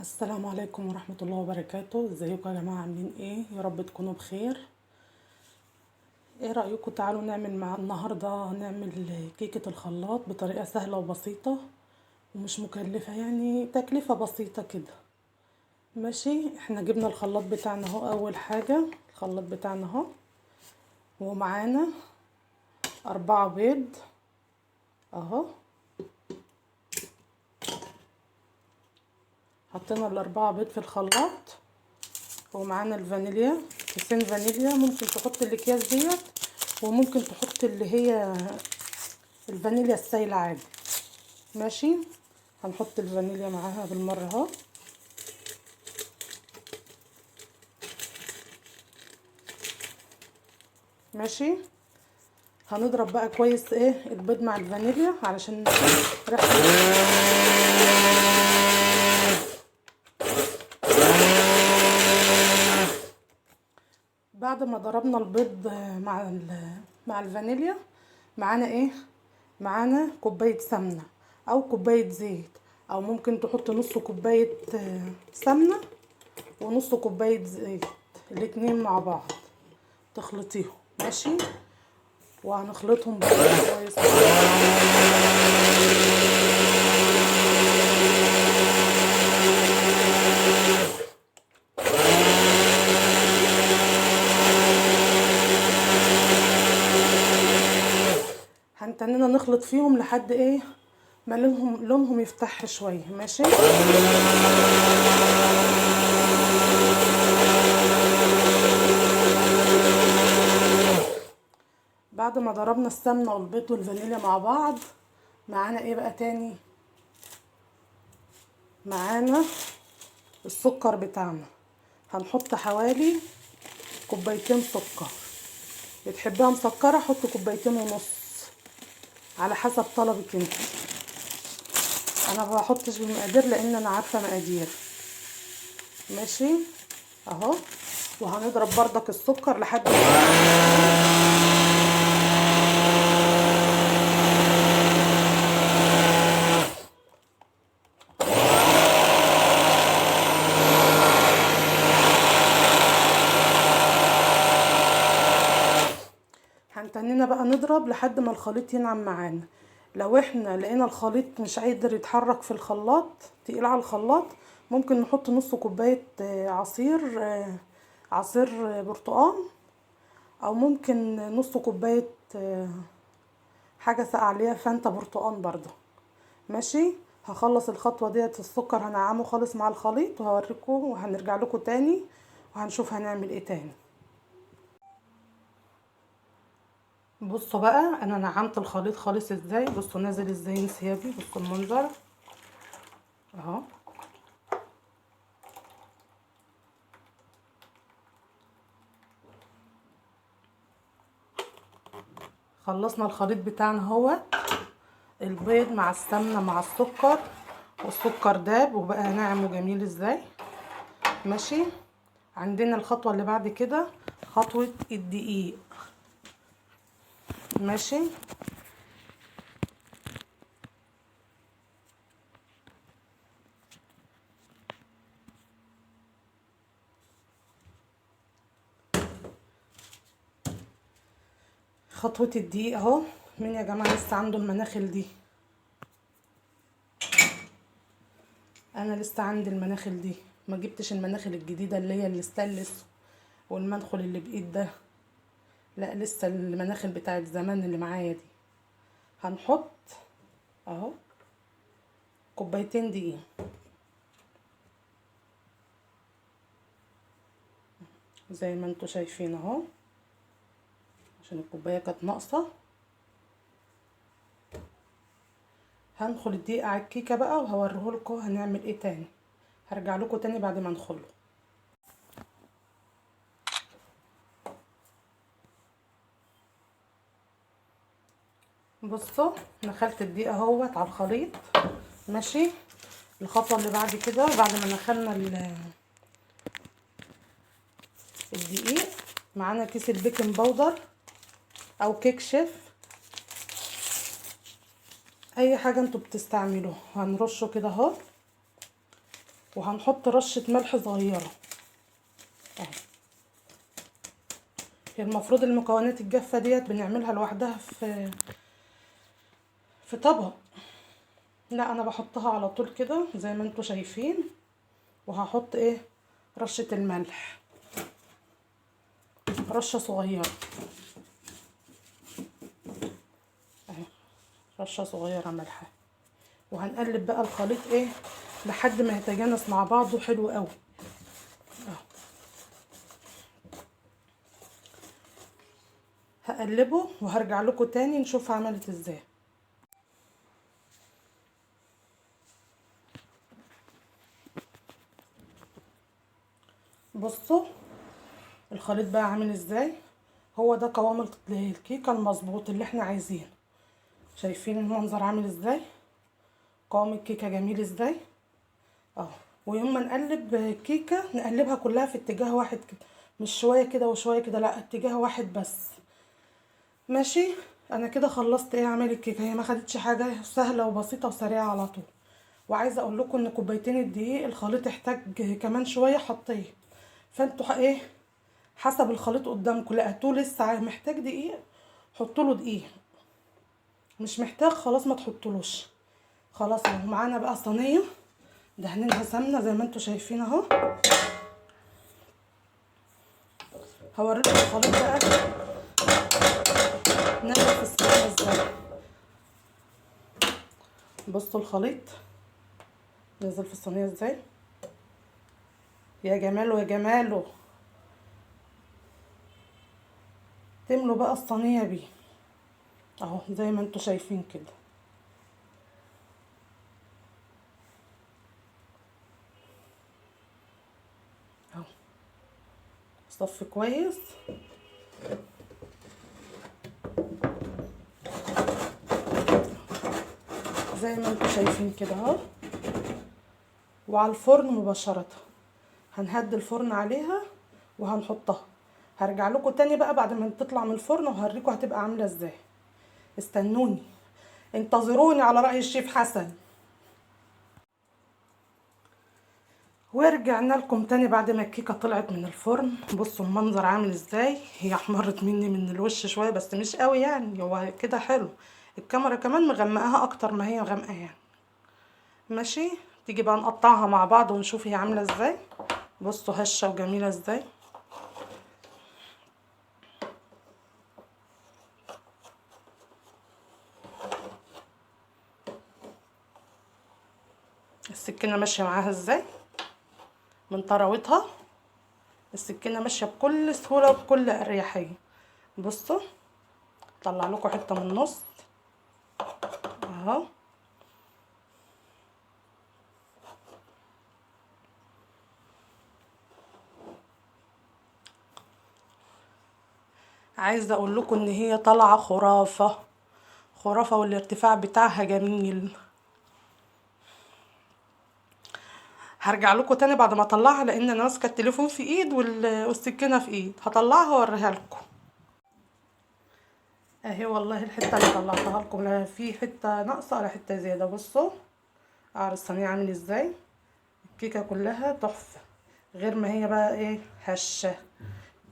السلام عليكم ورحمة الله وبركاته. ازيكم يا جماعة؟ عاملين ايه؟ يا رب تكونوا بخير. ايه رأيكم تعالوا نعمل مع النهاردة نعمل كيكة الخلاط بطريقة سهلة وبسيطة ومش مكلفة، يعني تكلفة بسيطة كده. ماشي، احنا جبنا الخلاط بتاعنا اهو. اول حاجة الخلاط بتاعنا اهو، ومعانا 4 بيض اهو. حطينا ال4 بيض في الخلاط، ومعانا الفانيليا، كيسين فانيليا. ممكن تحط الاكياس ديت وممكن تحط اللي هي الفانيليا السايلة عادي. ماشي، هنحط الفانيليا معاها بالمرة اهو. ماشي، هنضرب بقى كويس ايه البيض مع الفانيليا علشان ريحة. بعد ما ضربنا البيض مع الفانيليا، معانا ايه؟ معانا كوباية سمنة او كوباية زيت، او ممكن تحط نص كوباية سمنة ونص كوباية زيت، الاتنين مع بعض تخلطيهم. ماشي، وهنخلطهم بقى كويس. هنتنينا نخلط فيهم لحد ايه ما لونهم يفتح شويه. ماشي، بعد ما ضربنا السمنه والبيض والفانيليا مع بعض، معانا ايه بقى تاني؟ معانا السكر بتاعنا. هنحط حوالي كوبايتين سكر. بتحبها مسكره حط كوبايتين ونص على حسب طلبك انت. انا ما بحطش بالمقادير لان انا عارفه مقادير. ماشي اهو، وهنضرب بردك السكر لحد هنتنينا بقى نضرب لحد ما الخليط ينعم معانا. لو احنا لقينا الخليط مش قادر يتحرك في الخلاط، تقيل على الخلاط، ممكن نحط نص كوباية عصير برتقال، او ممكن نص كوباية حاجة ساقعة اللي هي فانتا برتقال برضه. ماشي، هخلص الخطوة ديت. السكر هنعمه خالص مع الخليط وهوريكم وهنرجع لكم تاني وهنشوف هنعمل ايه تاني. بصوا بقى انا نعمت الخليط خالص ازاي. بصوا نازل ازاي انسيابي. بصوا المنظر اهو. خلصنا الخليط بتاعنا اهو، البيض مع السمنه مع السكر، والسكر داب وبقى ناعم وجميل ازاي. ماشي، عندنا الخطوه اللي بعد كده خطوه الدقيق. ماشي، خطوه الدقيق اهو. مين يا جماعه لسه عنده المناخل دي؟ انا لسه عندي المناخل دي، ما جبتش المناخل الجديده اللي هي الستانلس والمنخل اللي بايد ده، لا لسه المناخل بتاعت زمان اللي معايا دي. هنحط اهو كوبايتين دقيق زي ما انتوا شايفين اهو، عشان الكوبايه كانت ناقصه. هنخل الدقيق على الكيكه بقى وهوريهولكوا هنعمل ايه تاني. هرجع لكم تاني بعد ما ندخله. بصوا نخلت الدقيق اهوت على الخليط. ماشي، الخطوه اللي بعد كده بعد ما نخلنا الدقيق، معانا كيس البيكنج باودر او كيك شيف، اي حاجه انتوا بتستعملوها. هنرشه كده اهو وهنحط رشة ملح صغيرة اهي. هي المفروض المكونات الجافة ديت بنعملها لوحدها في طبق، لا انا بحطها على طول كده زي ما انتوا شايفين. وهحط ايه رشة الملح، رشة صغيرة اهي، رشة صغيرة ملح. وهنقلب بقى الخليط ايه لحد ما يتجانس مع بعضه حلو قوي اهو. هقلبه وهرجع لكم تاني نشوف عملت ازاي. بصوا الخليط بقى عامل ازاي، هو ده قوام الكيكه المظبوط اللي احنا عايزينه. شايفين المنظر عامل ازاي، قوام الكيكه جميل ازاي اهو. ويوم ما نقلب الكيكه نقلبها كلها في اتجاه واحد كده، مش شويه كده وشويه كده، لا اتجاه واحد بس. ماشي، انا كده خلصت ايه اعمل الكيكه. هي ما خدتش حاجه، سهله وبسيطه وسريعه على طول. وعايزه اقول لكم ان كوبايتين الدقيق الخليط احتاج كمان شويه حطيه، فانتوا ايه حسب الخليط قدامكم، لقيتوه لسه محتاج دقيق حطوا له دقيق، مش محتاج خلاص ما تحطولوش. خلاص اهو معانا بقى صينيه دهنينها سمنه زي ما انتوا شايفين اهو. هوريكم الخليط بقى نازل في الصينيه ازاي. بصوا الخليط نازل في الصينيه ازاي، يا جماله يا جماله. تملوا بقى الصينيه بيه اهو زي ما انتوا شايفين كده اهو. صف كويس زي ما انتوا شايفين كده اهو. وعلى الفرن مباشره، هنهدي الفرن عليها وهنحطها. هرجع لكم تاني بقى بعد ما تطلع من الفرن وهوريكم هتبقى عامله ازاي. استنوني، انتظروني على رأي الشيف حسن. ورجعنا لكم تاني بعد ما الكيكه طلعت من الفرن. بصوا المنظر عامل ازاي، هي احمرت مني من الوش شويه بس مش قوي يعني، هو كده حلو. الكاميرا كمان مغمقاها اكتر ما هي غامقه يعني. ماشي، تيجي بقى نقطعها مع بعض ونشوف هي عامله ازاي. بصوا هشه وجميله ازاي. السكينه ماشيه معاها ازاي من طراوتها، السكينه ماشيه بكل سهوله وبكل اريحيه. بصوا طلع لكم حته من النص اهو. عايزه اقول لكم ان هي طالعه خرافه خرافه، والارتفاع بتاعها جميل. هرجع لكم تاني بعد ما اطلعها لان انا ماسكه التليفون في ايد والسكينه في ايد. هطلعها واوريها لكم اهي. والله الحته اللي طلعتها لكم لا في حته ناقصه ولا حته زياده. بصوا قعر الصينيه عامل ازاي، الكيكه كلها تحفه، غير ما هي بقى ايه هشه،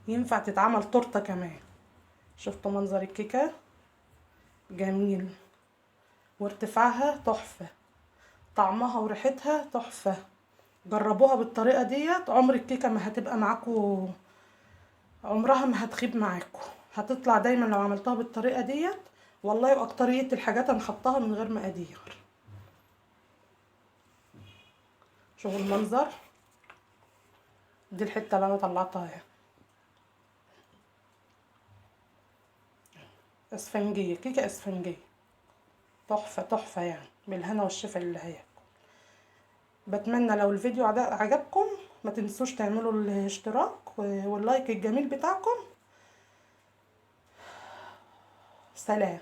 ينفع تتعمل تورته كمان. شفتوا منظر الكيكه جميل، وارتفاعها تحفه، طعمها وريحتها تحفه. جربوها بالطريقه ديت، عمر الكيكه ما هتبقى معاكم، عمرها ما هتخيب معاكم، هتطلع دايما لو عملتها بالطريقه ديت. والله واكتريه الحاجات انا حطاها من غير مقادير. شوفوا المنظر، دي الحته اللي انا طلعتها اهي، اسفنجيه، كيكه اسفنجيه تحفه تحفه يعني، بالهنا والشفا اللي هياكل. بتمنى لو الفيديو عجبكم ما تنسوش تعملوا الاشتراك واللايك الجميل بتاعكم. سلام.